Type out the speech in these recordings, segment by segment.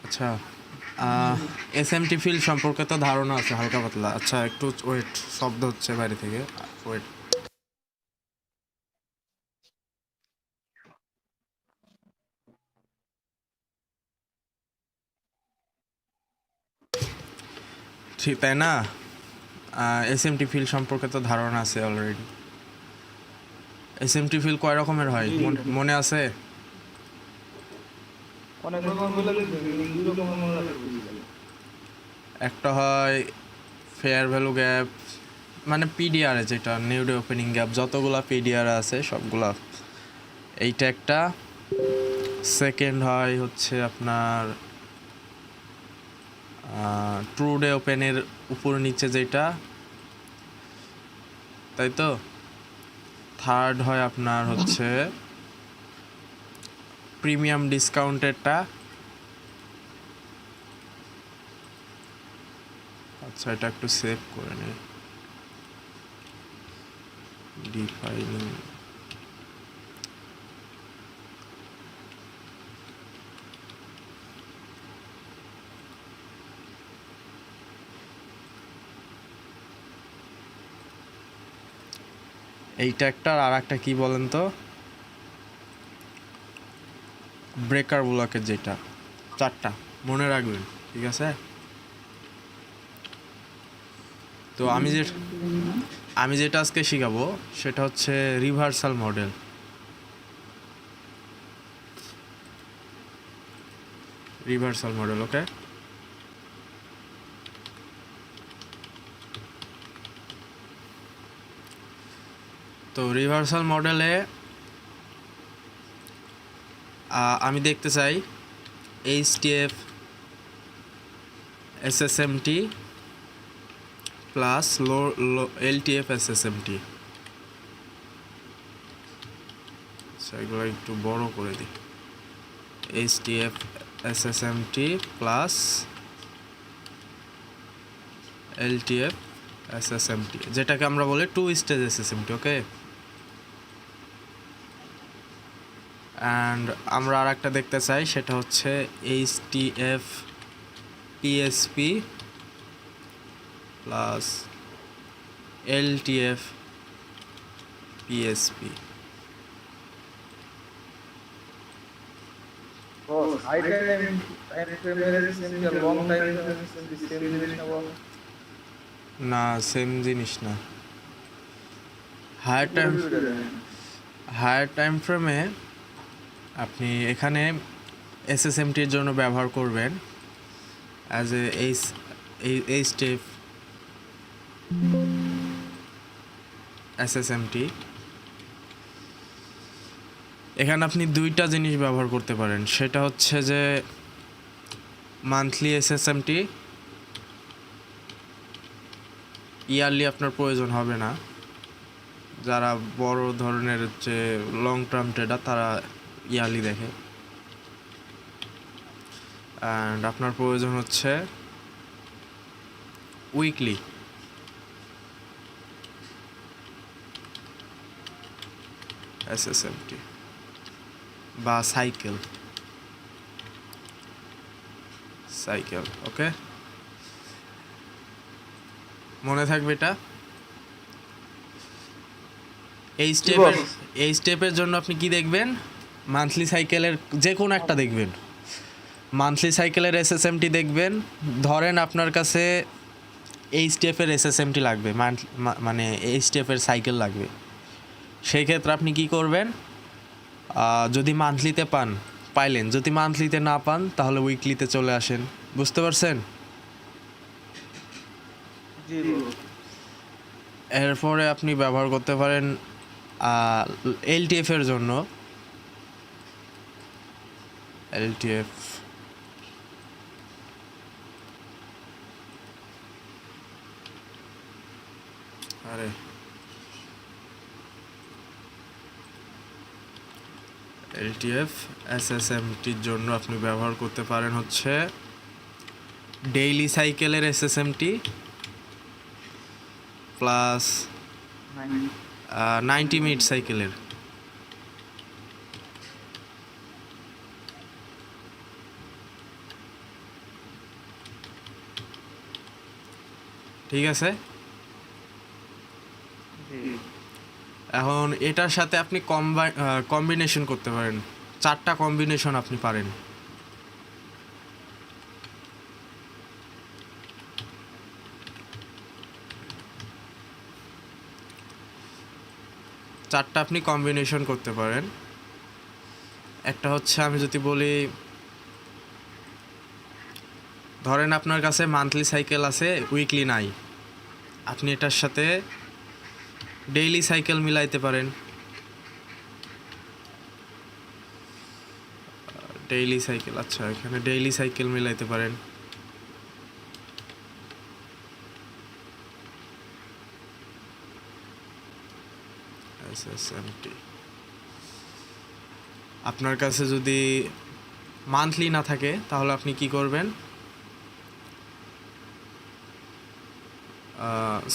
আচ্ছা, SMT field সম্পর্কে তো ধারণা আছে হালকা পাতলা। আচ্ছা, একটু ওয়েট, শব্দ হচ্ছে বাইরে থেকে, ওয়েট। ঠিক তাই না? এসএমটি ফিল্ড সম্পর্কে তো ধারণা আছে অলরেডি। এসএমটি ফিল্ড কয় রকমের হয় মনে আছে? অনেক রকম বলে দুই রকমের মনে রাখতে বুঝি। একটা হয় ফেয়ার ভ্যালু গ্যাপ, মানে পিডিআর, যেটা নিউ ডে ওপেনিং গ্যাপ, যতগুলা পিডিআর আছে সবগুলা, এইটা একটা। সেকেন্ড হয় হচ্ছে আপনার ট্রু ডে ওপেনের উপর নিচে যেটা, তাই তো। থার্ড হয় আপনার হচ্ছে প্রিমিয়াম ডিসকাউন্টেরটা। আচ্ছা, এটা একটু সেভ করে নিই। ডিফাইনিং এইটা একটা। আর একটা কি বলেন তো? ব্রেকার ব্লকের যেটা, চারটা মনে রাখবেন, ঠিক আছে? তো আমি যেটা আজকে শিখাবো সেটা হচ্ছে রিভার্সাল মডেল। রিভার্সাল মডেল, ওকে? তো রিভার্সাল মডেলে আমি দেখতে চাই এইচটিএফ এসএসএমটি প্লাস এলটিএফ এসএসএমটি। এগুলো একটু বড় করে দিই। এইচটিএফ এসএসএমটি প্লাস এলটিএফ এসএসএমটি, যেটাকে আমরা বলি two stage SSMT, okay? And আমরা আর একটা দেখতে চাই, সেটা হচ্ছে HTF PSP plus LTF PSP. High time ফ্রেমের এসএসএমটি আর লং টাইম ফ্রেমের এসএসএমটি সেম জিনিস না বল? না, সেম জিনিস না। হায়ার টাইম ফ্রেমে আপনি এখানে এসএসএমটির জন্য ব্যবহার করবেন অ্যাজ এ এইচটিএফ এসএসএমটি। এখানে আপনি দুইটা জিনিস ব্যবহার করতে পারেন, সেটা হচ্ছে যে মান্থলি এসএসএমটি, ইয়ারলি আপনার প্রয়োজন হবে না। যারা বড় ধরনের হচ্ছে লং টার্ম ট্রেডার তারা ইয়ারলি দেখে। অ্যান্ড আপনার প্রয়োজন হচ্ছে উইকলি এসএসএমটি বা সাইকেল, ওকে? মনে থাকবে এটা। এই স্টেপের জন্য আপনি কি দেখবেন? মান্থলি সাইকেলের যে কোনো একটা দেখবেন। মান্থলি সাইকেলের এসএসএমটি দেখবেন। ধরেন আপনার কাছে এই স্টেপের এসএসএমটি লাগবে, মানে এই স্টেপের সাইকেল লাগবে। সেই ক্ষেত্রে আপনি কি করবেন? যদি মান্থলিতে পাইলেন, যদি মান্থলিতে না পান তাহলে উইকলিতে চলে আসেন। বুঝতে পারছেন? এরপরে আপনি ব্যবহার করতে পারেন এলটিএফ এর জন্য। এলটিএফ এলটিএফ এসএসএমটির জন্য আপনি ব্যবহার করতে পারেন হচ্ছে ডেইলি সাইকেলের এসএসএমটি প্লাস 90 মিনিট সাইকেলের। ঠিক আছে। জি এখন এটার সাথে আপনি কম্বিনেশন করতে পারেন, 4টা কম্বিনেশন আপনি পারেন। চারটা আপনি কম্বিনেশন করতে পারেন। একটা হচ্ছে, আমি যদি বলি, ধরেন আপনার কাছে মান্থলি সাইকেল আছে, উইকলি নাই, আপনি এটার সাথে ডেইলি সাইকেল মিলাইতে পারেন। ডেইলি সাইকেল, আচ্ছা, এখানে ডেইলি সাইকেল মিলাইতে পারেন। SSMT আপনার কাছে যদি মান্থলি না থাকে তাহলে আপনি কি করবেন,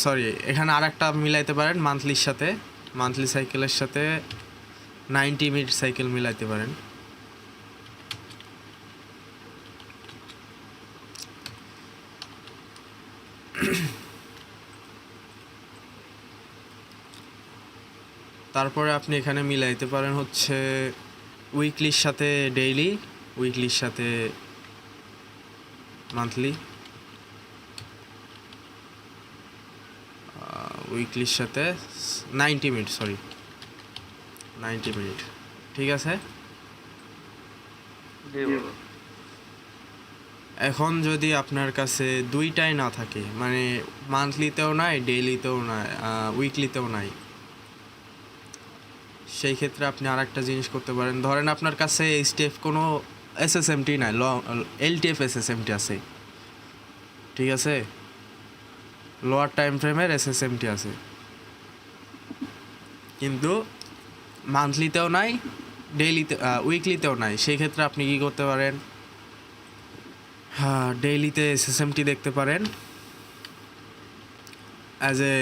সরি, এখানে আর একটা মিলাইতে পারেন মান্থলির সাথে, মান্থলি সাইকেলের সাথে 90 মিনিট সাইকেল মিলাইতে পারেন। তারপরে আপনি এখানে মিলাইতে পারেন হচ্ছে উইকলির সাথে ডেইলি, উইকলির সাথে মান্থলি, উইকলির সাথে 90 মিনিট, সরি 90 মিনিট, ঠিক আছে। জি বলো। এখন যদি আপনার কাছে দুইটাই না থাকে, মানে মান্থলিতেও নাই, ডেইলিতেও নাই, উইকলিতেও নাই, সেই ক্ষেত্রে আপনি আর একটা জিনিস করতে পারেন। ধরেন আপনার কাছে এইচটিএফ কোনো এসএসএমটি নাই, এলটিএফ এসএসএমটি আছে, ঠিক আছে, লোয়ার টাইম ফ্রেমের এসএসএমটি আছে, কিন্তু মান্থলিতেও নাই, ডেইলিতে উইকলিতেও নাই। সেই ক্ষেত্রে আপনি কি করতে পারেন, হ্যাঁ, ডেইলিতে এসএসএমটি দেখতে পারেন অ্যাজ এ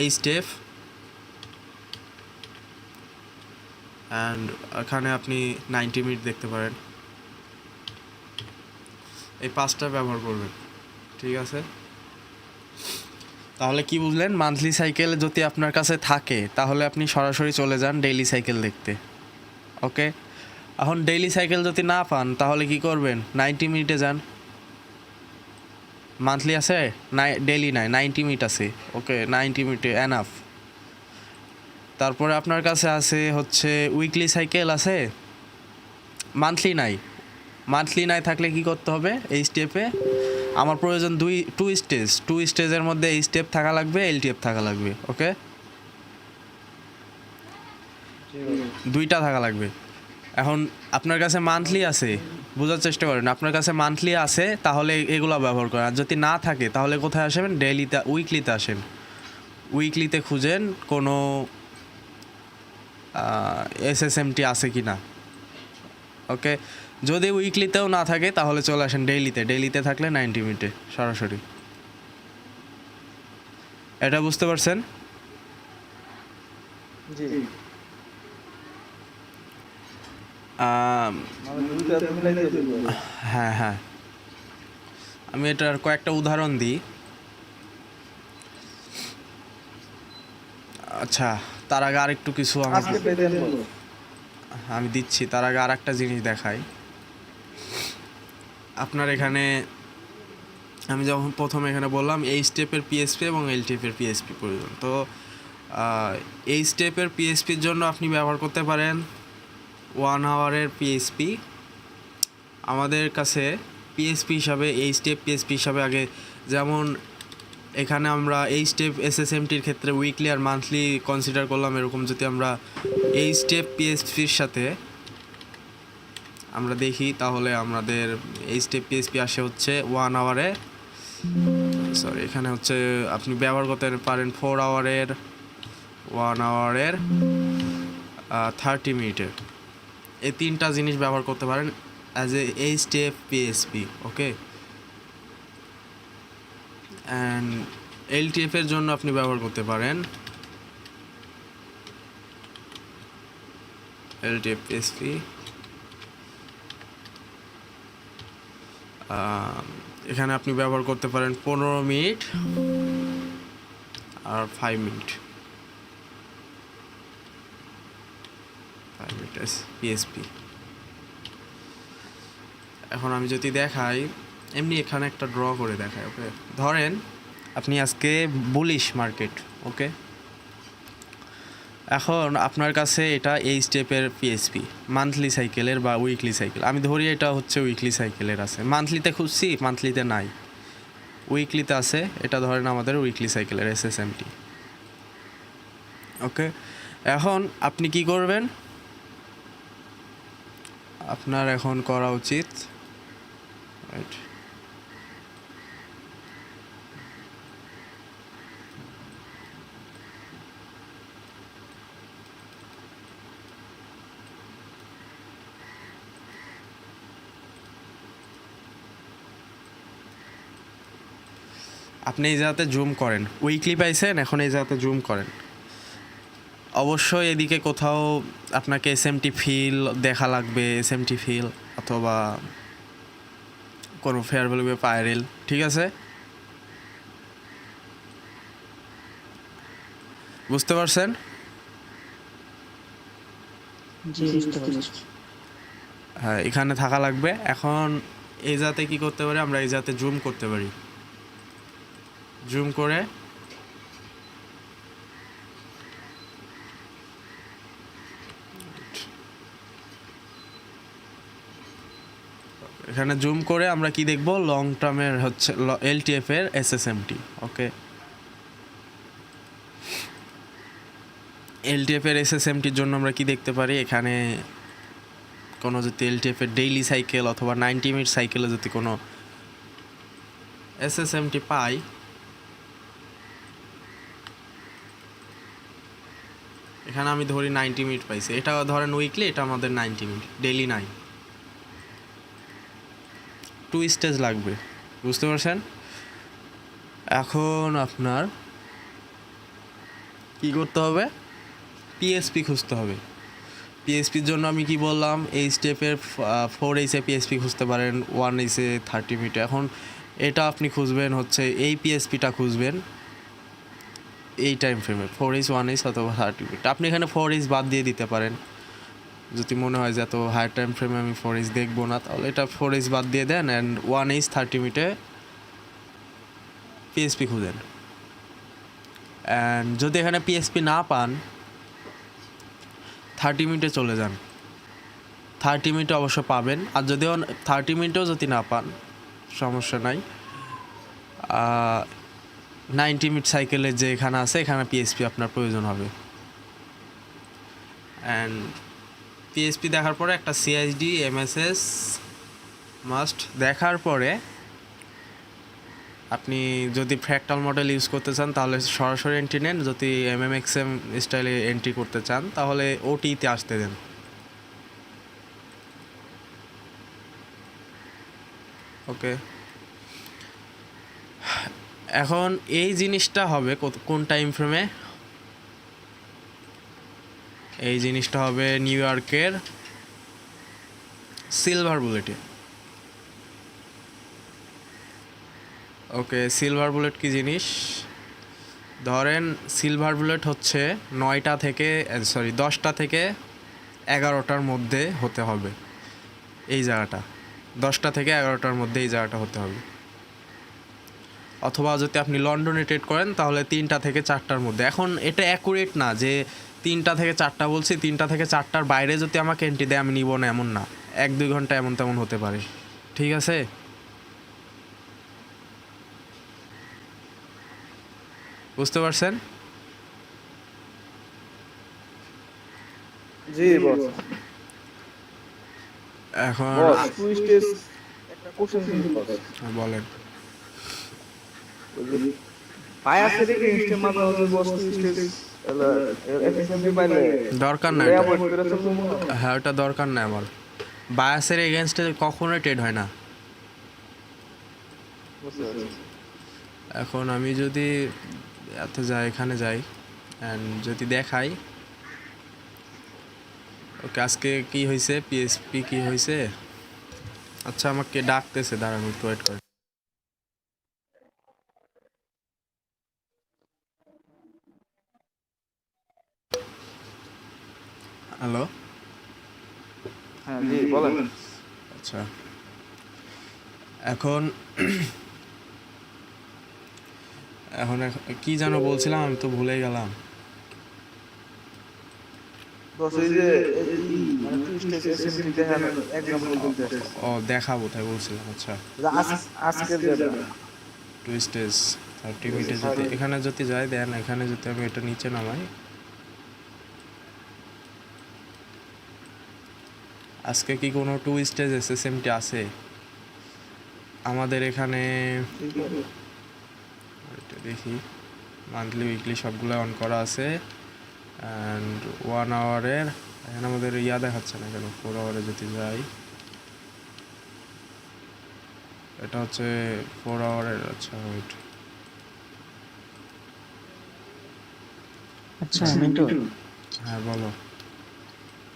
এইচটিএফ, অ্যান্ড এখানে আপনি 90 মিনিট দেখতে পারেন। এই 5টা ব্যবহার করবেন, ঠিক আছে। তাহলে কি বুঝলেন, মান্থলি সাইকেল যদি আপনার কাছে থাকে তাহলে আপনি সরাসরি চলে যান ডেইলি সাইকেল দেখতে, ওকে। এখন ডেইলি সাইকেল যদি না পান তাহলে কি করবেন, 90 মিনিটে যান। মান্থলি আছে, ডেইলি নাই, 90 মিনিট আছে, ওকে, 90 মিনিটে এনাফ। তারপরে আপনার কাছে আছে হচ্ছে উইকলি সাইকেল আছে, মান্থলি নাই, মান্থলি নাই থাকলে কি করতে হবে, এই স্টেপে আমার প্রয়োজন টু স্টেজের মধ্যে এই স্টেপ থাকা লাগবে, এলটিএফ থাকা লাগবে, ওকে, জি বলো। দুইটা থাকা লাগবে। এখন আপনার কাছে মান্থলি আছে, বোঝার চেষ্টা করেন, আপনার কাছে মান্থলি আছে তাহলে এগুলো ব্যবহার করেন। আর যদি না থাকে তাহলে কোথায় আসবেন, ডেইলিতে, উইকলিতে আসেন, উইকলিতে খুঁজেন কোনো এসএসএমটি আছে কি না, ওকে। যদি উইকলিতেও না থাকে তাহলে চলে আসেন ডেইলিতে, ডেইলিতে থাকলে 90 মিনিটে সরাসরি। এটা বুঝতে পারছেন? জি আম, মানে দুইটা তো মিলাইতে হবে। হ্যাঁ হ্যাঁ, আমি এটার কয়েকটা উদাহরণ দিই। আচ্ছা, তার আগে আরেকটু কিছু আমাকে আজকে পেতেন বলো। আমি দিচ্ছি, তার আগে আর একটা জিনিস দেখাই। আপনার এখানে আমি যখন প্রথম এখানে বললাম এই স্টেপের পিএসপি এবং এল টেপের পিএসপি প্রয়োজন, তো এই স্টেপের পিএসপির জন্য আপনি ব্যবহার করতে পারেন 1 আওয়ারের পিএসপি। আমাদের কাছে পিএসপি হিসাবে, এই স্টেপ পিএসপি হিসাবে আগে, যেমন এখানে আমরা এই স্টেপ এসএসএমটির ক্ষেত্রে উইকলি আর মান্থলি কনসিডার করলাম, এরকম যদি আমরা এই স্টেপ পিএসপির সাথে আমরা দেখি তাহলে আমাদের এই স্টেপ পিএসপি আসে হচ্ছে 1 আওয়ারে, সরি, এখানে হচ্ছে আপনি ব্যবহার করতে পারেন 4 আওয়ারের, 1 আওয়ারের, 30 মিনিটের, এই 3টা জিনিস ব্যবহার করতে পারেন as a HTF PSP, okay. And LTF এর জন্য আপনি ব্যবহার করতে পারেন এলটিএফ পিএসপি, এখানে আপনি ব্যবহার করতে পারেন 15 মিনিট আর 5 মিনিট। 5 minute PSP. এখন আমি যদি দেখাই, এমনি এখানে একটা ড্র করে দেখাই। ওকে, ধরেন আপনি আজকে বুলিশ মার্কেট। ওকে, এখন আপনার কাছে এটা এই স্টেপের পিএসপি মান্থলি সাইকেলের বা উইকলি সাইকেল। আমি ধরি এটা হচ্ছে উইকলি সাইকেলের আছে, মান্থলিতে খুঁজছি, মান্থলিতে নাই, উইকলিতে আছে। এটা ধরেন আমাদের উইকলি সাইকেলের এসএসএমটি। ওকে, এখন আপনি কি করবেন, আপনার এখন করা উচিত রাইট, আপনি এই জায়গাতে জুম করেন, উইকলি পাইছেন, এখন এই জায়গাতে জুম করেন। অবশ্যই এদিকে কোথাও আপনাকে এসএমটি ফিল দেখা লাগবে, এসএমটি ফিল অথবা কোনো ফেয়ার ভ্যালু পাইরেল, ঠিক আছে? বুঝতে পারছেন? জি বুঝতে পারছি। হ্যাঁ, এখানে থাকা লাগবে। এখন এই জাতে কি করতে পারি আমরা, এই জাতে জুম করতে পারি, জুম করে এখানে জুম করে আমরা কি দেখব, লং টার্মের হচ্ছে এলটিএফ এর এসএসএমটি। ওকে, এলটিএফ এর এসএসএমটির জন্য আমরা কি দেখতে পারি, এখানে কোনো যদি এলটিএফ এর ডেইলি সাইকেল অথবা 90 মিনিট সাইকেলে যদি কোনো এসএসএমটি পাই, এখানে আমি ধরি 90 মিনিট পাইছি, এটা ধরেন উইকলি, এটা আমাদের 90 মিনিট, ডেইলি নাই, 2 স্টেজ লাগবে। বুঝতে পারছেন? এখন আপনার কি করতে হবে, পিএসপি খুঁজতে হবে। পিএসপির জন্য আমি কি বললাম, এই স্টেপের 4H পিএসপি খুঁজতে পারেন, 1H 30 মিনিট। এখন এটা আপনি খুঁজবেন হচ্ছে এই পিএসপিটা খুঁজবেন এই টাইম ফ্রেমে, 4H 1H অথবা 30 মিনিট। আপনি এখানে 4H বাদ দিয়ে দিতে পারেন, যদি মনে হয় যে এত হাই টাইম ফ্রেমে আমি 4H দেখবো না, তাহলে এটা 4H বাদ দিয়ে দেন অ্যান্ড 1H 30 মিনিটে পিএসপি খুঁজেন। অ্যান্ড যদি এখানে পিএসপি না পান, 30 মিনিটে চলে যান, 30 মিনিটে অবশ্য পাবেন। আর যদিও 30 মিনিটেও যদি না পান, সমস্যা নাই, 90 মিনিট সাইকেলে যে এখানে আছে, এখানে পিএসপি আপনার প্রয়োজন হবে। অ্যান্ড পিএসপি দেখার পরে একটা সিএইচডি এমএসএস মাস্ট দেখার পরে আপনি যদি ফ্র্যাক্টাল মডেল ইউজ করতে চান তাহলে সরাসরি এন্ট্রি নেন, যদি এমএমএক্সএম স্টাইলে এন্ট্রি করতে চান তাহলে ওটিতে আসতে দেন। ওকে, এখন এই জিনিসটা হবে কোন টাইম ফ্রেমে, এই জিনিসটা হবে নিউ ইয়র্কের সিলভার বুলেটে। ওকে, সিলভার বুলেট কি জিনিস, ধরেন সিলভার বুলেট হচ্ছে 10টা থেকে 11টার মধ্যে হতে হবে এই জায়গাটা, 10টা থেকে 11টার মধ্যে এই জায়গাটা হতে হবে। অথবা যদি আপনি লন্ডনে ট্রেড করেন তাহলে 3টা থেকে 4টার মধ্যে। এখন এটা অ্যাকুরেট না যে 3টা থেকে 4টা বলছি, 3টা থেকে 4টার বাইরে যদি আমাকে এন্ট্রি দেয় আমি নিব না, এমন না, 1-2 ঘন্টা এমন তেমন হতে পারে, ঠিক আছে? বুঝতে পারছেন? জি বস। এখন বস টু স্টেজ একটা কোশ্চেন ছিল বস। বলেন। পায়াসের কি ইনস্টে মাঝে মাঝে বস টু স্টেজ এফএসএমপি পাইলে দরকার নাই এটা এটা। অ্যাভয়েড করে চলবো মনে হয়। হ্যাঁ, ওটা দরকার নাই আমার। বায়াসের এগেনস্টে কখনোই ট্রেড হয় না। বুঝতে পারছি। এখন আমি যদি এত যাই, এখানে যাই অ্যান্ড যদি দেখাই, ওকে আজকে কি হয়েছে, পিএসপি কি হয়েছে, আচ্ছা আমাকে ডাকতেছে, দাঁড়ান একটু ওয়েট করেন। হ্যালো। হ্যাঁ জি বলেন। আচ্ছা, এখন কি যেন বলছিলাম, আমি তো ভুলে গেলাম। বস এই যে মানে টু স্টেজ এসএমটি দেখানো এক্সাম্পল বলতে আসছে। ও, দেখাবো তাই বলছিলাম। আচ্ছা, আজকের যেটা টু স্টেজ 30 মিনিটে যদি এখানে যদি যাই, দেন এখানে যদি আমি এটা নিচে নামাই, আজকে কি কোনো টু স্টেজ এসএসএমটি আছে আমাদের এখানে? এটা দেখি, মান্থলি উইকলি সবগুলো অন করা আছে। অ্যান্ড 1 আওয়ারের এখানে আমাদের দেখাচ্ছে না কেন? 4 আওয়ারে যদি যাই, এটা হচ্ছে 4 আওয়ারের। আচ্ছা, ওয়েট। আচ্ছা মিন্টু, হ্যাঁ বলো।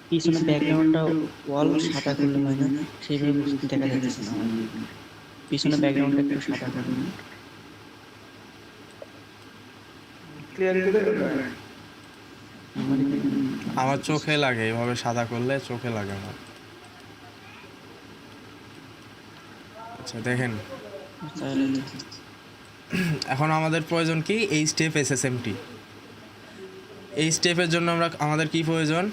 পিছনে ব্যাকগ্রাউন্ডটা ওয়াল সাদা করলে হয় না? সেইভাবে দেখা যাচ্ছে না আমার এখানে। পিছনে ব্যাকগ্রাউন্ডটা একটু সাদা করুন। ক্লিয়ার করে দেবেন। আমার এখানে আমার চোখে লাগে, এভাবে সাদা করলে চোখে লাগে আমার। আচ্ছা দেখেন, তাহলে এখন আমাদের প্রয়োজন কি? এই স্টেপ এসএসএমটি। এই স্টেপের জন্য আমাদের কি প্রয়োজন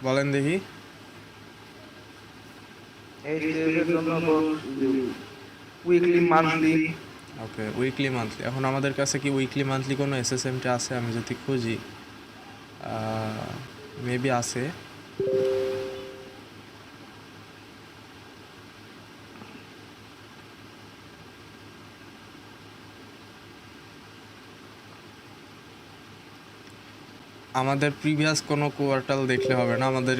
বলেন দেখি? এই স্টেজের জন্য বস উইকলি মান্থলি। ওকে, উইকলি মান্থলি। এখন আমাদের কাছে কি উইকলি মান্থলি কোনো এসএসএমটি আছে? আমি যদি খুঁজি, মেবি আছে। আমাদের প্রিভিয়াস কোনো কোয়ার্টার দেখলে হবে না, আমাদের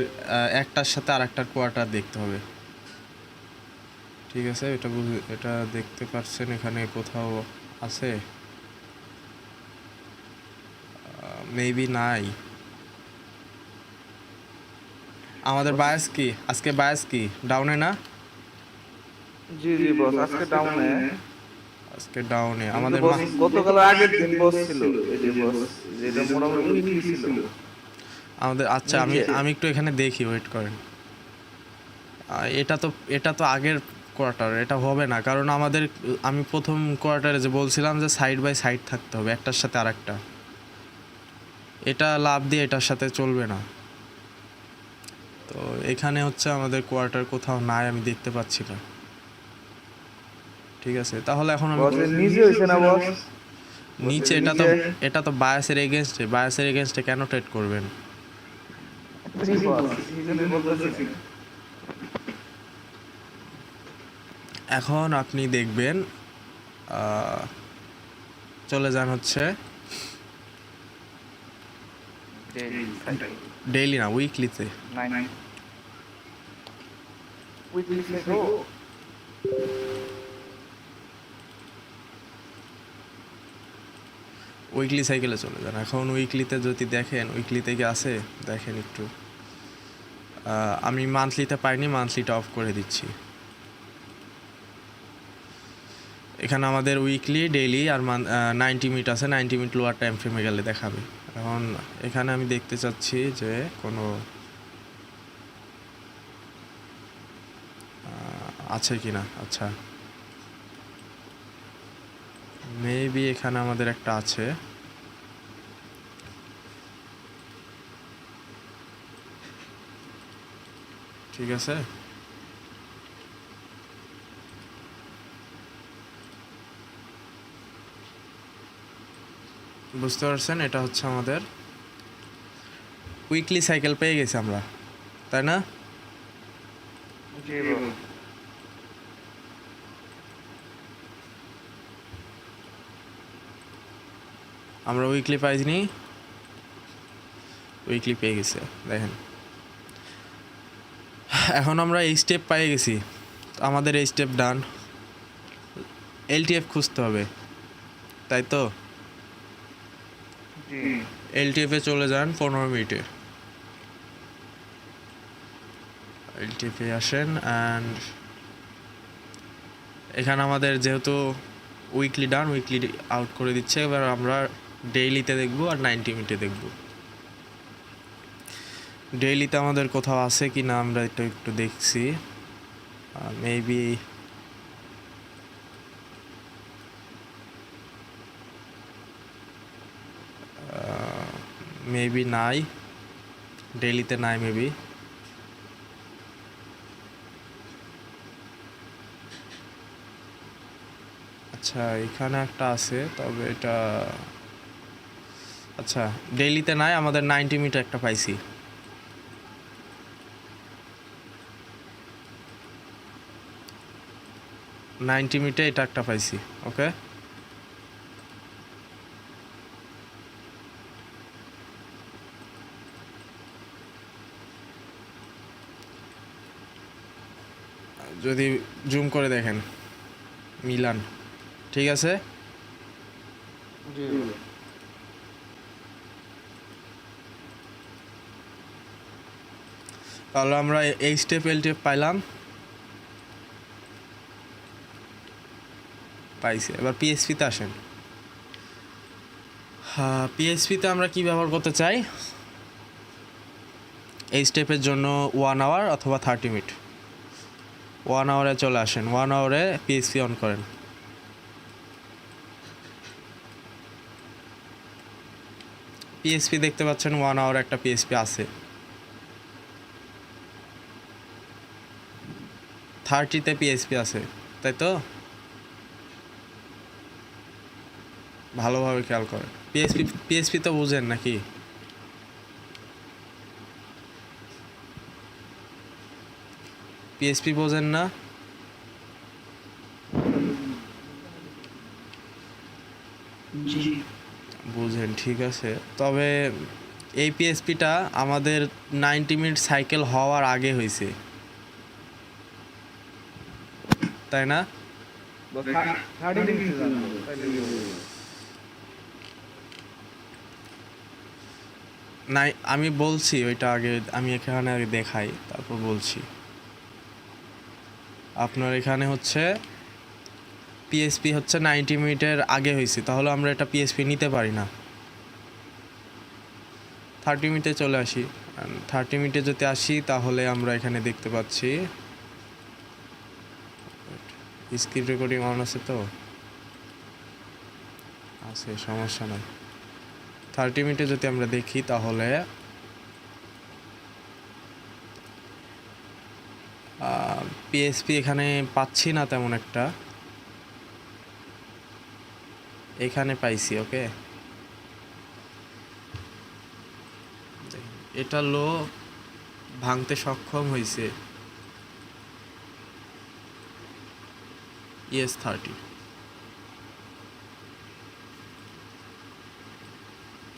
একটার সাথে আরেকটার কোয়ার্টার দেখতে হবে। ঠিক আছে, এটা দেখতে পাচ্ছেন এখানে কোথাও আছে? মেবি নাই। আমাদের বায়াস কি আজকে? বায়াস কি ডাউনে না? জি জি বস আজকে ডাউনে। আজকে ডাউনে কিন্তু আমাদের বস গতকাল আগের দিন বস ছিল এই যে বস যেটা মোটামুটি উইকলি ছিল আমাদের। আচ্ছা, আমি একটু এখানে দেখি, ওয়েট করেন। এটা তো আগের কোয়ার্টার, এটা হবে না, কারণ আমাদের আমি প্রথম কোয়ার্টারে যে বলছিলাম যে সাইড বাই সাইড থাকতে হবে, একটার সাথে আরেকটা। এটা লাভ দিয়ে এটার সাথে চলবে না। তো এখানে হচ্ছে আমাদের কোয়ার্টার কোথাও নাই, আমি দেখতে পাচ্ছি না। ঠিক আছে, তাহলে এখন আমি বস নিজে হইছে না বস নিচে, এটা তো বায়াসের এগেনস্টে কেন ট্রেড করবেন? জি বস এই জন্য বলতেছি। এখন আপনি দেখবেন, চলে যান হচ্ছে ডেইলি না, উইকলিতে। উইকলি থেকে উইকলি সাইকেলে চলে যান। এখন উইকলিতে যদি দেখেন, উইকলিতে কি আছে দেখেন একটু। আমি মান্থলিতে পাইনি, মান্থলিটা অফ করে দিচ্ছি। এখানে আমাদের উইকলি, ডেইলি আর 90 মিনিট আছে। 90 মিনিট লোয়ার টাইম ফ্রেমে গেলে দেখাবে। এখন এখানে আমি দেখতে চাচ্ছি যে কোনো আছে কি না। আচ্ছা, মেবি এখানে আমাদের একটা আছে। ঠিক আছে, বুঝতে পারছেন? এটা হচ্ছে আমাদের উইকলি সাইকেল পেয়ে গেছি আমরা, তাই না? জি বস আমরা উইকলি পাইনি, উইকলি পেয়ে গেছি। দেখেন, এখন আমরা এই স্টেপ পেয়ে গেছি, আমাদের এই স্টেপ ডান। এলটিএফ খুঁজতে হবে, তাই তো? জি এলটিএফে চলে যান 15 মিনিটে। এলটিএফে আসেন, অ্যান্ড এখানে আমাদের যেহেতু উইকলি ডান, উইকলি আউট করে দিচ্ছে। এবার আমরা ডেইলিতে দেখব আর 90 মিনিটে দেখব। ডেইলিতে আমাদের কোথাও আছে কি না আমরা এটা একটু দেখছি, মেবি নাই, ডেইলিতে নাই মেবি। আচ্ছা এখানে একটা আছে, তবে এটা আচ্ছা ডেইলিতে নাই, আমাদের 90 মিটার একটা পাইছি। মিটার এটা একটা পাইছি, ওকে। যদি জুম করে দেখেন মিলান, ঠিক আছে। জি তাহলে আমরা এই স্টেপ এল টেপ পাইলাম, পাইছি। এবার পিএসপিতে আসেন। হ্যাঁ, পিএসপিতে আমরা কি ব্যবহার করতে চাই? এই স্টেপের জন্য 1 আওয়ার অথবা 30 মিনিট। 1 আওয়ারে চলে আসেন, 1 আওয়ারে পিএসপি অন করেন। পিএসপি দেখতে পাচ্ছেন 1 আওয়ার একটা পিএসপি আছে। 30তে পিএসপি আছে, তাই তো? ভালোভাবে খেয়াল করেন। পিএসপি তো বুঝেন নাকি? পিএসপি বোঝেন না? জি বুঝেন, ঠিক আছে। তবে এই পিএসপিটা আমাদের 90 মিনিট সাইকেল হওয়ার আগে হয়েছে, তাই না? 30 মিনিট জানবো তাইলে কি হবে? নাই, আমি বলছি ওইটা আগে, আমি এখানে আগে দেখাই তারপর বলছি। আপনার এখানে হচ্ছে পিএসপি হচ্ছে 90 মিনিটের আগে হয়েছে, তাহলে আমরা এটা পিএসপি নিতে পারি না। 30 মিনিটে চলে আসি। 30 মিনিটে যদি আসি তাহলে আমরা এখানে দেখতে পাচ্ছি স্ক্রিন রেকর্ডিং অন আছে, তো আছে, সমস্যা নাই। 30 মিনিটে যদি আমরা দেখি তাহলে পিএসপি এখানে পাচ্ছি না তেমন একটা, এখানে পাইছি, ওকে। এটা লো ভাঙতে সক্ষম হয়েছে ES30,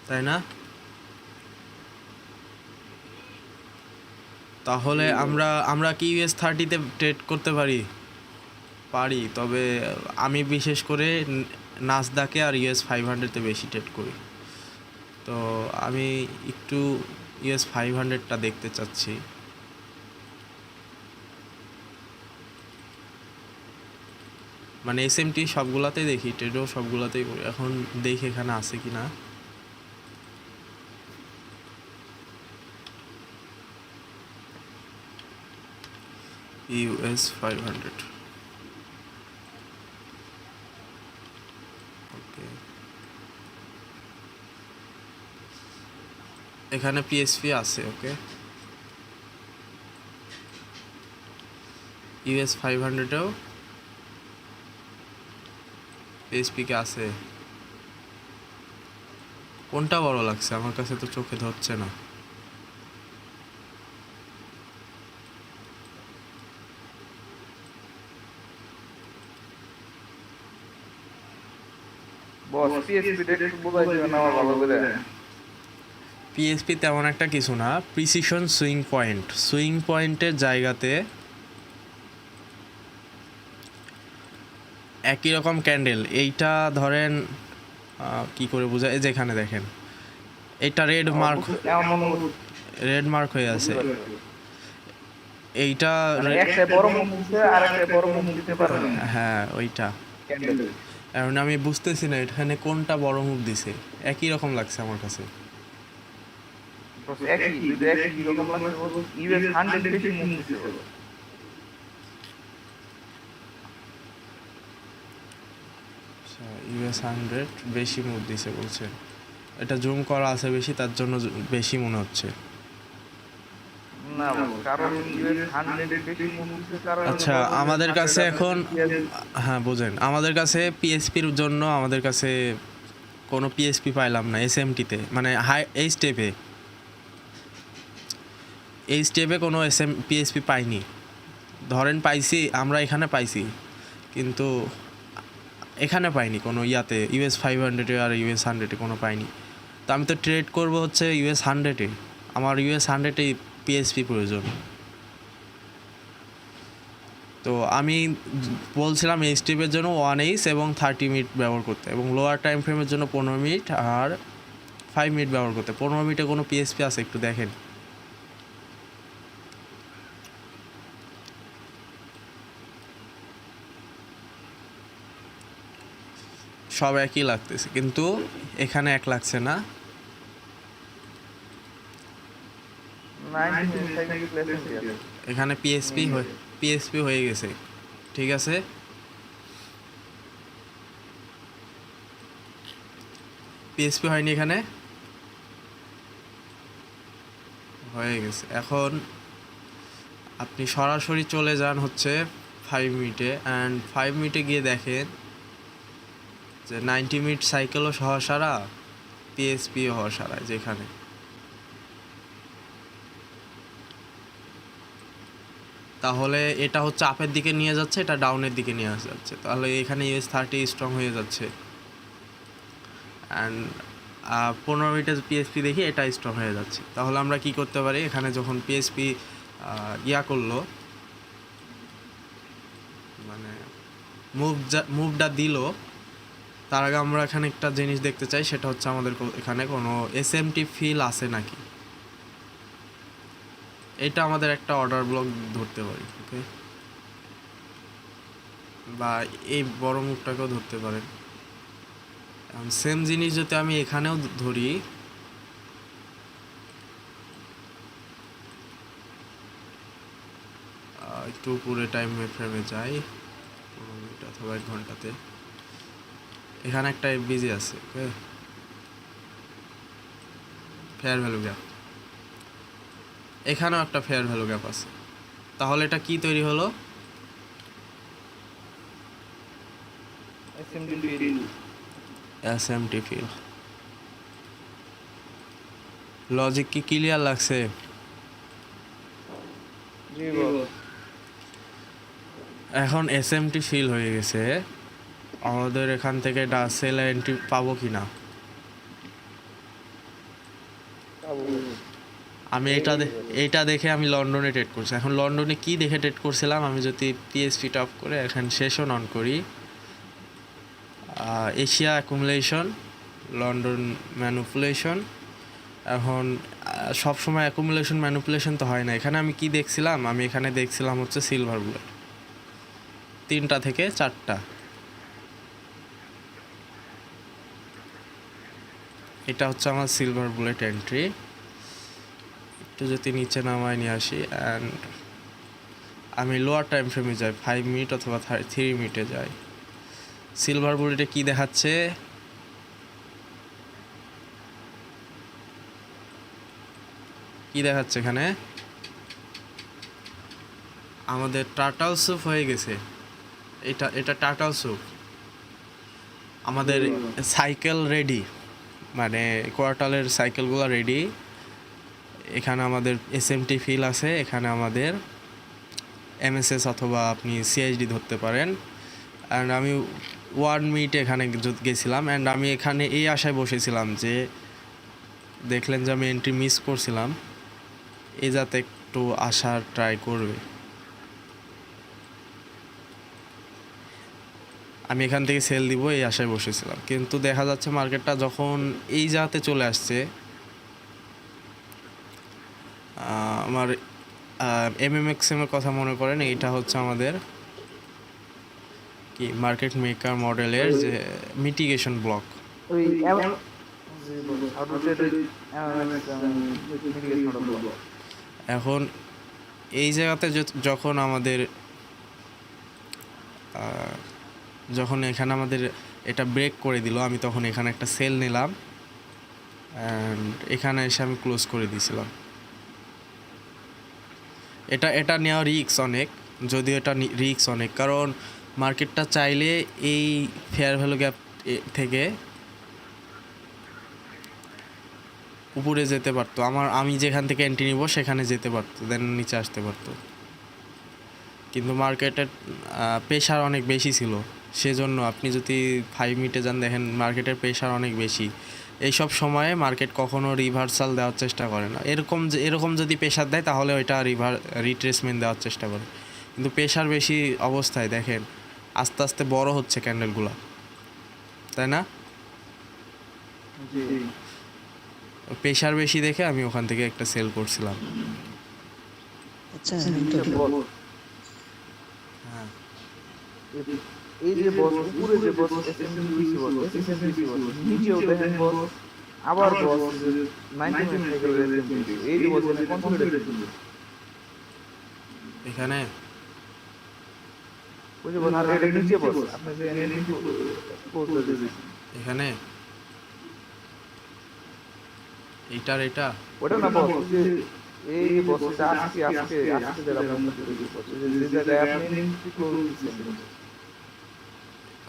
তাই না? তাহলে আমরা কি US30তে ট্রেড করতে পারি? তবে আমি বিশেষ করে নাসদাকে আর US500-তে বেশি ট্রেড করি, তো আমি একটু US500টা দেখতে চাচ্ছি। মানে SMT সবগুলাতেই দেখি, ট্রেডও সবগুলাতেই করি। এখন দেখি এখানে আছে কি না। US500, ওকে। এখানে পিএসপি আছে, ওকে। US500-এও পিএসপি কে আছে। কোনটা বড় লাগছে? আমার কাছে তো চোখে ধরছে না। বস পিএসপি একটু বোঝাই দিবেন আমার ভালো করে। পিএসপি তেমন একটা কিছু না, প্রিসিশন সুইং পয়েন্টের জায়গাতে একই রকম ক্যান্ডেল। এইটা ধরেন কি করে বোঝায়, এই যেখানে দেখেন এটা রেড মার্ক হয়ে আছে। এইটা একটা বড় মুখ দিতে আর একটা বড় মুখ দিতে পারে না। হ্যাঁ ওইটা। ক্যান্ডেল এখন আমি বুঝতেছি না এখানে কোনটা বড় মুভ দিছে, একই রকম লাগছে আমার কাছে। বস একই যদি একই এরকম লাগছে বস ইউএস 100 বেশি মুভ দিছে বস ইউএস 100 বেশি মুভ দিছে বলছে, এটা জুম করা আছে বেশি, তার জন্য বেশি মনে হচ্ছে। না বস কারণ ইউএস 100 বেশি মুভ দিছে কারণ আচ্ছা আমাদের কাছে এখন, হ্যাঁ বোঝেন, আমাদের কাছে পিএসপির জন্য আমাদের কাছে কোনো পিএসপি পাইলাম না এসএমটিতে, মানে হাই এই স্টেপে কোনো পিএসপি পাইনি। ধরেন পাইছি আমরা, এখানে পাইছি, কিন্তু এখানে পাইনি কোনো ইয়াতে ইউএস 500-এ আর ইউএস 100-এ কোনো পাইনি। তো আমি তো ট্রেড করব হচ্ছে ইউএস 100-এ, আমার ইউএস 100-এ পিএসপি প্রয়োজন। তো আমি বলছিলাম এই স্টেপের জন্য 1H এবং 30 মিনিট ব্যবহার করতে, এবং লোয়ার টাইম ফ্রেমের জন্য 15 মিনিট আর 5 মিনিট ব্যবহার করতে। 15 মিনিটে কোনো পিএসপি আছে একটু দেখেন। সব একই লাগতেছে, কিন্তু এখানে এক লাগছে না। 90 সেকেন্ড প্লেসেন্ট আছে এখানে পিএসপি হয়ে গেছে, ঠিক আছে। পিএসপি হয়নি, এখানে হয়ে গেছে। এখন আপনি সরাসরি চলে যান হচ্ছে 5 মিনিটে, অ্যান্ড 5 মিনিটে গিয়ে দেখেন যে 90 মিনিট সাইকেলও সহসারা, পিএসপিও সহসারা। যেখানে তাহলে এটা হচ্ছে আপের দিকে নিয়ে যাচ্ছে, এটা ডাউনের দিকে নিয়ে যাচ্ছে, তাহলে এখানে ইউএস 30 স্ট্রং হয়ে যাচ্ছে। অ্যান্ড 15 মিনিটের পিএসপি দেখি এটা স্ট্রং হয়ে যাচ্ছে। তাহলে আমরা কি করতে পারি, এখানে যখন পিএসপি করলো, মানে মুভটা দিল, তার আগে আমরা এখানে একটা জিনিস দেখতে চাই, সেটা হচ্ছে আমাদের এখানে কোনো এসএমটি ফিল আছে নাকি। এটা আমাদের একটা অর্ডার ব্লক ধরতে পারি, ওকে, বা এই বড় মুভটাকেও ধরতে পারেন। সেম জিনিস যদি আমি এখানেও ধরি, একটু পুরো টাইম ফ্রেমে যাই, 15 মিনিট অথবা 1 ঘন্টাতে। এখানে একটা এফবিজি আছে, ওকে, ফেয়ার ভ্যালু গ্যাপ, এখানেও একটা ফেয়ার ভ্যালু গ্যাপ আছে। তাহলে এটা কি তৈরি হলো, এসএমটি ফিল। লজিক কি ক্লিয়ার লাগছে? জি বস এখন এসএমটি ফিল হয়ে গেছে, আমাদের এখান থেকে সেল এন্ট্রি পাবো কি না। আমি এটা দেখে আমি লন্ডনে ট্রেড করছি। এখন লন্ডনে কি দেখে ট্রেড করছিলাম, আমি যদি পিএসপি টপ করে এখন সেশন অন করি, এশিয়া অ্যাকুমুলেশন, লন্ডন ম্যানুপুলেশন। এখন সবসময় অ্যাকুমুলেশন ম্যানুপুলেশন তো হয় না। এখানে আমি কি দেখছিলাম, আমি এখানে দেখছিলাম হচ্ছে সিলভার বুলেট 3টা থেকে 4টা। এটা হচ্ছে আমার সিলভার বুলেট এন্ট্রি। একটু যদি নিচে নামায় নিয়ে আসি, অ্যান্ড আমি লোয়ার টাইম ফ্রেমে যাই, 5 মিনিট অথবা 3 মিনিটে যাই। সিলভার বুলেটে কি দেখাচ্ছে, এখানে আমাদের টার্টল স্যুপ হয়ে গেছে। এটা টার্টল স্যুপ, আমাদের সাইকেল রেডি, মানে কোয়ার্টালের সাইকেলগুলো রেডি। এখানে আমাদের এসএমটি ফিল আছে, এখানে আমাদের এমএসএস অথবা আপনি সিএইচডি ধরতে পারেন। অ্যান্ড আমি 1 মিনিটে এখানে গেছিলাম, অ্যান্ড আমি এখানে এই আশায় বসেছিলাম যে দেখলেন যে আমি এন্ট্রি মিস করছিলাম, এ যাতে একটু আসার ট্রাই করবে। আমি এখান থেকে সেল দিব এই আশায় বসেছিলাম, কিন্তু দেখা যাচ্ছে মার্কেটটা যখন এই জায়গাতে চলে আসছে, আমার এমএমএক্সএমের কথা মনে করেন, এইটা হচ্ছে আমাদের কি মার্কেট মেকার মডেলের যে মিটিগেশন ব্লক। ওই জি বস, how to trade with MMX and with mitigation order block. এখন এই জায়গাতে যখন আমাদের আহ, যখন এখানে আমাদের এটা ব্রেক করে দিল, আমি তখন এখানে একটা সেল নিলাম অ্যান্ড এখানে এসে আমি ক্লোজ করে দিয়েছিলাম। এটা নেওয়া রিস্ক অনেক, যদিও এটা রিস্ক অনেক, কারণ মার্কেটটা চাইলে এই ফেয়ার ভ্যালু গ্যাপ থেকে উপরে যেতে পারতো, আমি যেখান থেকে এন্ট্রি নিব সেখানে যেতে পারতো, দেন নিচে আসতে পারতো, কিন্তু মার্কেটের প্রেশার অনেক বেশি ছিল। সেজন্য আপনি যদি 5 মিনিটে যান, দেখেন মার্কেটের প্রেশার অনেক বেশি। এইসব সময়ে মার্কেট কখনো রিভার্সাল দেওয়ার চেষ্টা করে না। এরকম যদি প্রেশার দেয় তাহলে ওইটা রিট্রেসমেন্ট দেওয়ার চেষ্টা করে, কিন্তু প্রেশার বেশি অবস্থায় দেখেন আস্তে আস্তে বড় হচ্ছে ক্যান্ডেলগুলো, তাই না? জি প্রেশার বেশি দেখে আমি ওখান থেকে একটা সেল করছিলাম। আচ্ছা আচ্ছা বস, হ্যাঁ, এই যে বস উপরে যে বস এসএমপিসি বস এসএমপিসি বস, নিচেও দেখেন বস আবার বস 90 মিনিট সাইকেলের এসএমপিসি, এই যে বস এটা কনসোলিডেট ছিল। এখানে ওই যে বস আর এটা নিচে বস, আপনি যে এনএলপি পোস্ট দিয়েছেন এখানে এইটার এটা ওটা না বস, ওই যে এই যে বস এটা আজকে আজকে আজকে যারা আপনার বস যে জায়গায় আপনি এনএলপি ক্লোজ দিয়েছেন।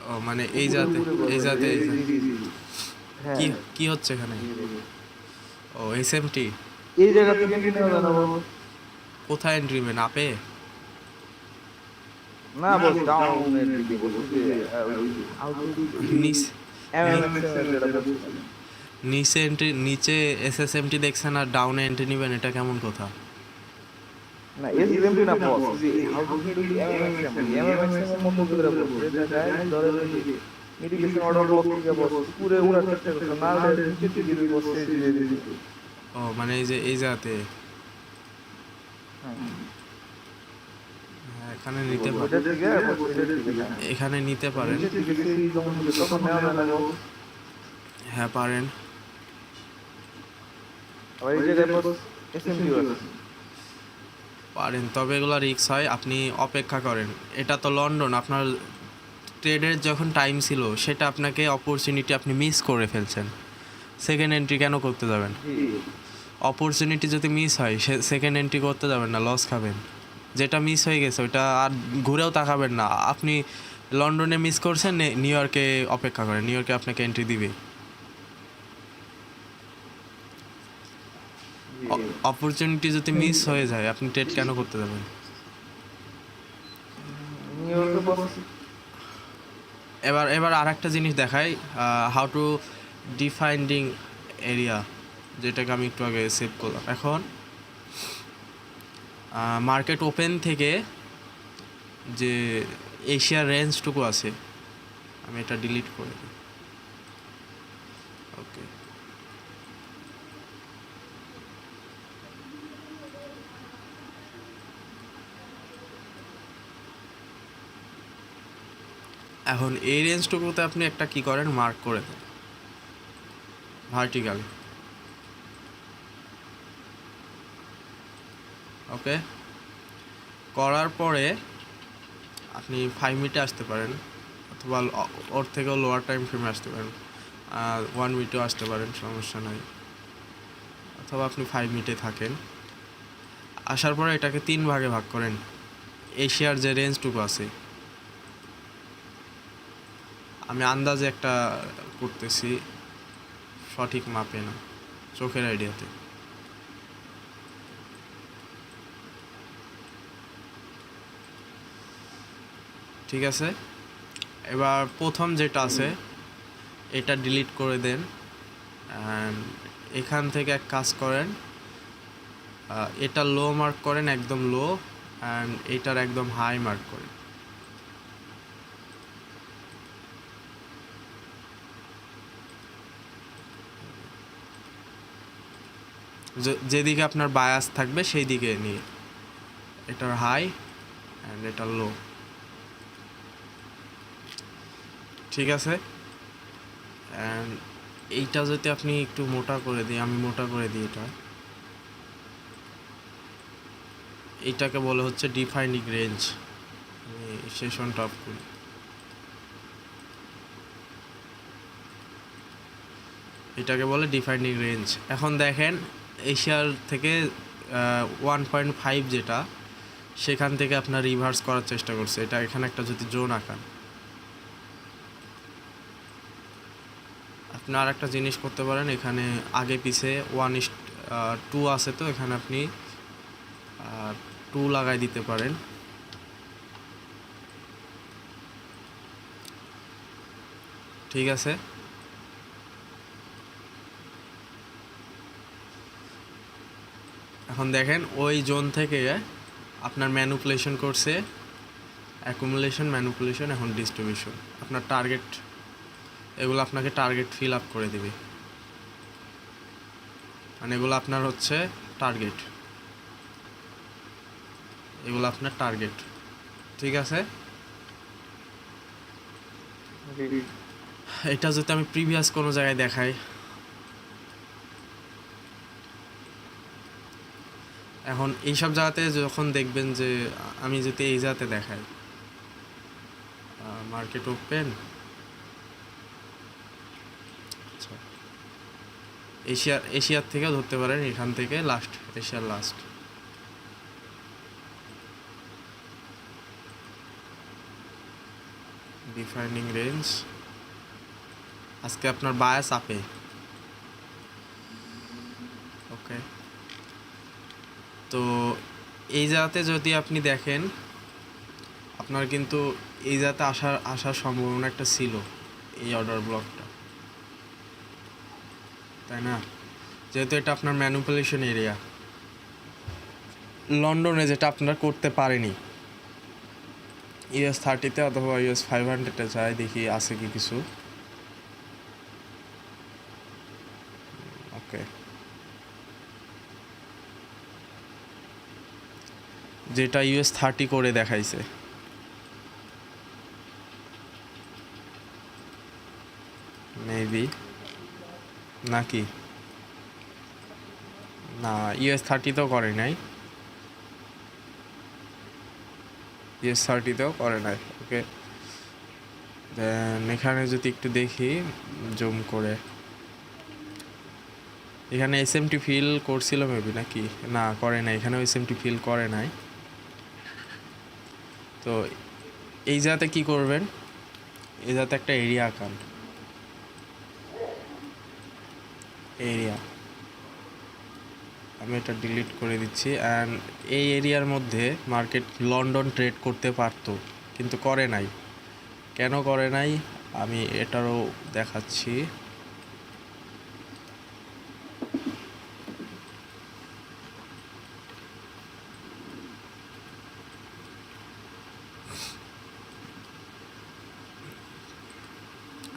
ও মানে এই জাতে জি জি জি হ্যাঁ কি কি হচ্ছে এখানে? ও এসএমটি এই জায়গা থেকে এন্ট্রি নেওয়া যায় না বস? কোথায় এন্ট্রি নেবেন? আপে? না বস ডাউন এর দিকে বস, ওই যে হাউ টু নিচ এমএমএক্স এর যেটা বলছিলাম। নিচে এন্ট্রি, নিচে এসএসএমটি দেখছেন আর ডাউনে এন্ট্রি নেবেন, এটা কেমন কথা? না এসএমপি না বস, যে হাউ টু ডু এমএমএক্স এমএমএক্স এর মধ্যে ধরে বস যে জায়গায় ধরে মিটিগেশন অর্ডার ব্লক থেকে বস পুরো উড়ার চেষ্টা করছে না, ওটা নিচে থেকে দুই বস দিয়ে দিয়েছে। ও মানে এই জাতে হ্যাঁ হ্যাঁ, এখানে নিতে ওটা পারেন, থেকে বস এটা থেকে না এখানে নিতে পারেন। নিচে থেকে সেই যখন হবে তখন নেওয়া যায় না বস। হ্যাঁ পারেন, আবার এই জায়গায় বস এসএমপি আছে। পারেন, তবে এগুলো রিস্ক হয়, আপনি অপেক্ষা করেন। এটা তো লন্ডন, আপনার ট্রেডের যখন টাইম ছিল সেটা আপনাকে অপরচুনিটি আপনি মিস করে ফেলছেন, সেকেন্ড এন্ট্রি কেন করতে যাবেন? জি অপরচুনিটি যদি মিস হয় সেকেন্ড এন্ট্রি করতে যাবেন না, লস খাবেন। যেটা মিস হয়ে গেছে ওইটা আর ঘুরেও তাকাবেন না। আপনি লন্ডনে মিস করছেন, নিউ ইয়র্কে অপেক্ষা করেন, নিউ ইয়র্কে আপনাকে এন্ট্রি দিবে। অপরচুনিটি যদি মিস হয়ে যায় আপনি ট্রেড কেন করতে যাবেন? নিউ ইয়র্কে বস এবার আর একটা জিনিস দেখাই, হাউ টু ডিফাইন্ডিং এরিয়া, যেটাকে আমি একটু আগে সেভ করলাম। এখন মার্কেট ওপেন থেকে যে এশিয়ার রেঞ্জটুকু আছে, আমি এটা ডিলিট করে দিই। ওকে, এখন এই রেঞ্জটুকুতে আপনি একটা কি করেন, মার্ক করে দেন ভার্টিক্যাল। ওকে, করার পরে আপনি 5 মিনিটে আসতে পারেন, অথবা ওর থেকেও লোয়ার টাইম ফ্রেমে আসতে পারেন, 1 মিনিটেও আসতে পারেন, সমস্যা নাই। অথবা আপনি 5 মিনিটে থাকেন, আসার পরে এটাকে 3 ভাগে ভাগ করেন। এশিয়ার যে রেঞ্জটুকু আছে, আমি আন্দাজে একটা করতেছি, সঠিক মাপে না, চোখের আইডিয়াতে। ঠিক আছে, এবার প্রথম যেটা আছে এটা ডিলিট করে দেন, অ্যান্ড এখান থেকে এক কাজ করেন, এটা লো মার্ক করেন, একদম লো, অ্যান্ড এটার একদম হাই মার্ক করেন। যেদিকে আপনার বায়াস থাকবে সেই দিকে নিয়ে, এটার হাই অ্যান্ড এটার লো। ঠিক আছে, অ্যান্ড এইটা যদি আপনি একটু মোটা করে দিই, আমি মোটা করে দিই এইটাকে বলে হচ্ছে ডিফাইনিং রেঞ্জ। আমি সেশনটা অফ করি। এটাকে বলে ডিফাইনিং রেঞ্জ। এখন দেখেন এশিয়ার থেকে 1.5 যেটা, সেখান থেকে আপনার রিভার্স করার চেষ্টা করছে। এটা এখানে একটা যদি জোন আঁকান, আপনি আর একটা জিনিস করতে পারেন, এখানে আগে পিছে 1:2 আছে, তো এখানে আপনি 2 লাগাই দিতে পারেন। ঠিক আছে, এখন দেখেন ওই জোন থেকে আপনার ম্যানুপুলেশন করছে, অ্যাকুমুলেশন, ম্যানুপুলেশন, এখন ডিস্ট্রিবিউশন। আপনার টার্গেট, এগুলো আপনাকে টার্গেট ফিল আপ করে দিবে, মানে এগুলো আপনার হচ্ছে টার্গেট, এগুলো আপনার টার্গেট। ঠিক আছে, এটা যদি আমি প্রিভিয়াস কোনো জায়গায় দেখাই, এখন এইসব জায়গাতে যখন দেখবেন যে, আমি যদি এই জায়গাতে দেখাই মার্কেট ওপেন, আচ্ছা এশিয়ার থেকে ধরতে পারেন, এখান থেকে লাস্ট, এশিয়ার লাস্ট, ডিফাইনিং রেঞ্জ। আজকে আপনার বায়াস আপে, ওকে। তো এই জায়গাতে যদি আপনি দেখেন, আপনার কিন্তু এই জায়গাতে আসার সম্ভাবনা একটা ছিল, এই অর্ডার ব্লকটা, তাই না? যেহেতু এটা আপনার ম্যানুপুলেশন এরিয়া, লন্ডনে যেটা আপনারা করতে পারেনি, US30 অথবা US500 যায়, দেখি আছে কি কিছু। ওকে, যেটা US30 করে দেখাইছে, মেবি নাকি না, US30 তো করে নাই, US30তেও করে নাই। ওকে, দেন এখানে যদি একটু দেখি জুম করে, এখানে এসএমটি ফিল করছিল মেবি, নাকি না করে নাই, এখানেও এসএমটি ফিল করে নাই। তো এই জায়গাতে কি করবেন, এই জায়গাতে একটা এরিয়া আঁকান, এরিয়া, আমি এটা ডিলিট করে দিচ্ছি। অ্যান্ড এই এরিয়ার মধ্যে মার্কেট লন্ডন ট্রেড করতে পারতো, কিন্তু করে নাই। কেন করে নাই আমি এটারও দেখাচ্ছি।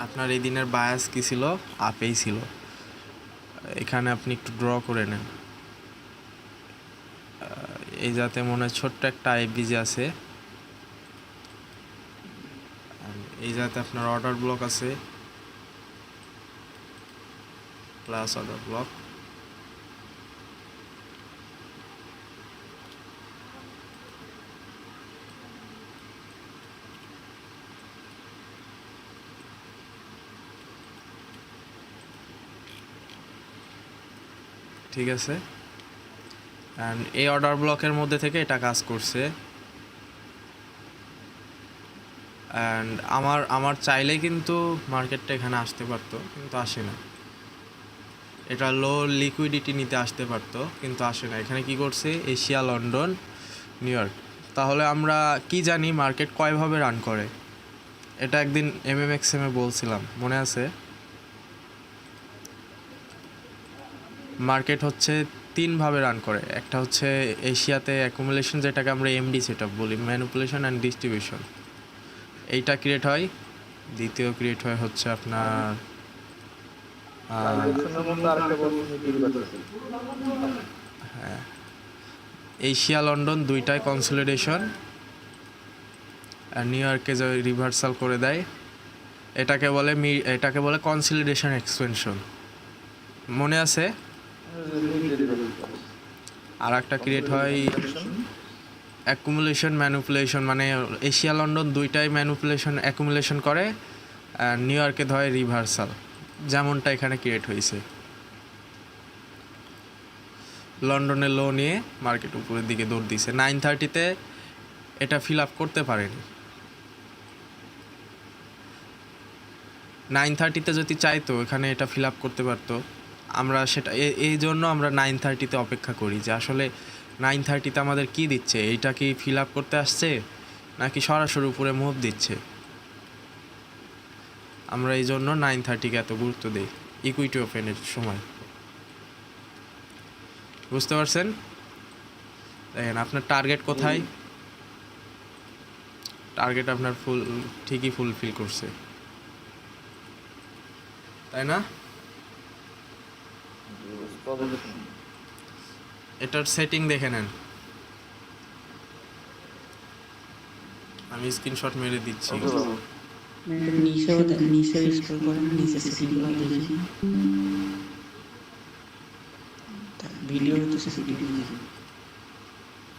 আপনার এই দিনের বায়াস কি ছিল, আপেই ছিল। এখানে আপনি একটু ড্র করে নেন, এই যাতে মনে হয় ছোট্ট একটা আইবিজি আছে, এই যাতে আপনার অর্ডার ব্লক আছে, প্লাস অর্ডার ব্লক। ঠিক আছে, অ্যান্ড এই অর্ডার ব্লকের মধ্যে থেকে এটা কাজ করছে। অ্যান্ড আমার চাইলে কিন্তু মার্কেটটা এখানে আসতে পারতো, কিন্তু আসে না। এটা লো লিকুইডিটি নিতে আসতে পারতো, কিন্তু আসে না। এখানে কি করছে, এশিয়া, লন্ডন, নিউ ইয়র্ক। তাহলে আমরা কি জানি মার্কেট কয়ভাবে রান করে? এটা একদিন MMXM বলছিলাম, মনে আছে? মার্কেট হচ্ছে 3 ভাবে রান করে। একটা হচ্ছে এশিয়াতে অ্যাকুমুলেশন, যেটাকে আমরা এমডি সেটআপ বলি, ম্যানুপুলেশন অ্যান্ড ডিস্ট্রিবিউশন, এইটা ক্রিয়েট হয়। দ্বিতীয় ক্রিয়েট হয় হচ্ছে আপনার হ্যাঁ, এশিয়া, লন্ডন দুইটাই কনসলিডেশন, আর নিউ ইয়র্কে যে রিভার্সাল করে দেয়, এটাকে বলে কনসলিডেশন এক্সপেনশন, মনে আছে? আর একটা ক্রিয়েট হয় অ্যাকুমুলেশন ম্যানুপুলেশন, মানে এশিয়া লন্ডন দুইটাই অ্যাকুমুলেশন করে, আর নিউ ইয়র্কে ধরে রিভার্সাল, যেমনটা এখানে ক্রিয়েট হয়েছে। লন্ডনে লো নিয়ে মার্কেট উপরের দিকে দৌড় দিছে, 9:30-তে এটা ফিল আপ করতে পারেনি। 9:30-তে যদি চাইতো এখানে এটা ফিল আপ করতে পারতো, আমরা সেটা এই জন্য আমরা 9:30-তে অপেক্ষা করি যে আসলে 9:30-তে আমাদের কি দিচ্ছে, এইটা কি ফিল আপ করতে আসছে নাকি সরাসরি উপরে মুভ দিচ্ছে। আমরা এই জন্য 9:30-কে এত গুরুত্ব দিই ইকুইটি ওপেনের সময়, বুঝতে পারছেন? দেখেন আপনার টার্গেট কোথায়, টার্গেট আপনার ঠিকই ফুলফিল করছে, তাই না? এটার সেটিং দেখে নেন, আমি স্ক্রিনশট মেরে দিচ্ছি। নিচেও স্ক্রল করেন, নিচে সেটিংগুলো দেখি, ভিডিও হচ্ছে ভিডিও।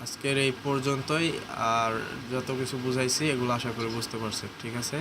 আজকের এই পর্যন্তই, আর যত কিছু বুঝাইছি এগুলো আশা করি বুঝতে পারছেন, ঠিক আছে?